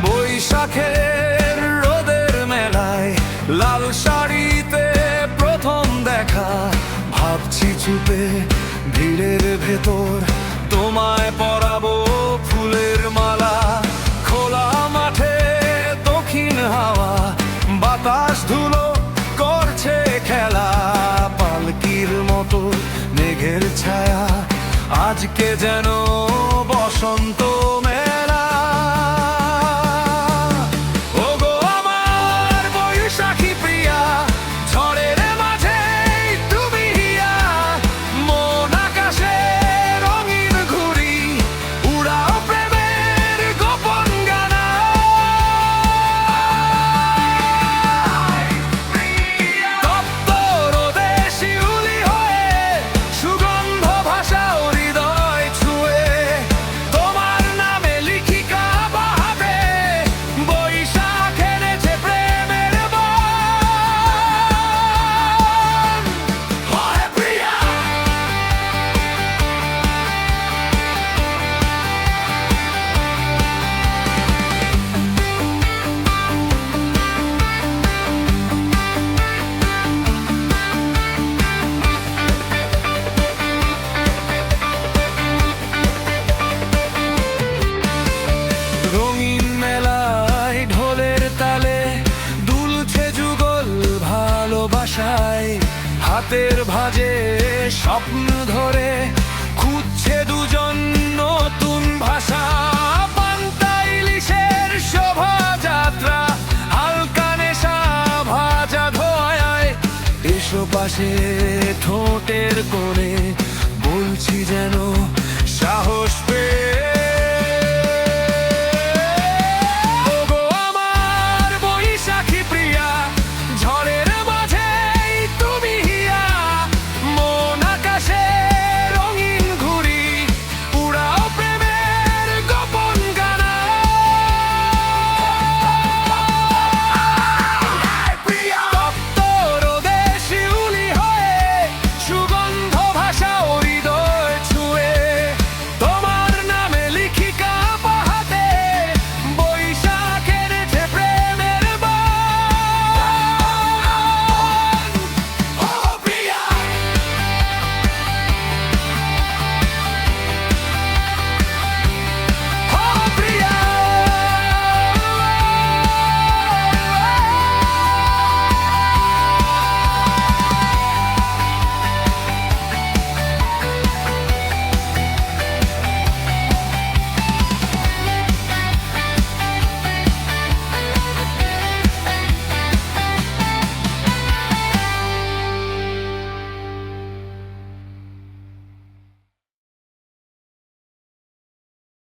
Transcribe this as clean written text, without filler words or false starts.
বৈশাখের রোদের মেলায় লাল শাড়িতে প্রথম দেখা, ভাবছি চুপে ভিড়ের ভেতর তোমায় পরাবো ফুলের মালা। খোলা মাঠে দক্ষিণ হাওয়া, বাতাস ধুলো করছে খেলা, পালকির মতো মেঘের ছায়া, আজকে যেন বসন্ত মেলা। রঙিন মেলায় ঢোলের তালে দুলছে যুগল ভালোবাসায়, হাতের ভাঁজে স্বপ্ন ধরে খুঁজছে দুজন নতুন ভাষা। পান্তা ইলিশের শোভাযাত্রা, হালকা নেশা ভাজা ধোঁয়ায়, এসো পাশে ঠোঁটের কোণে বলছি যে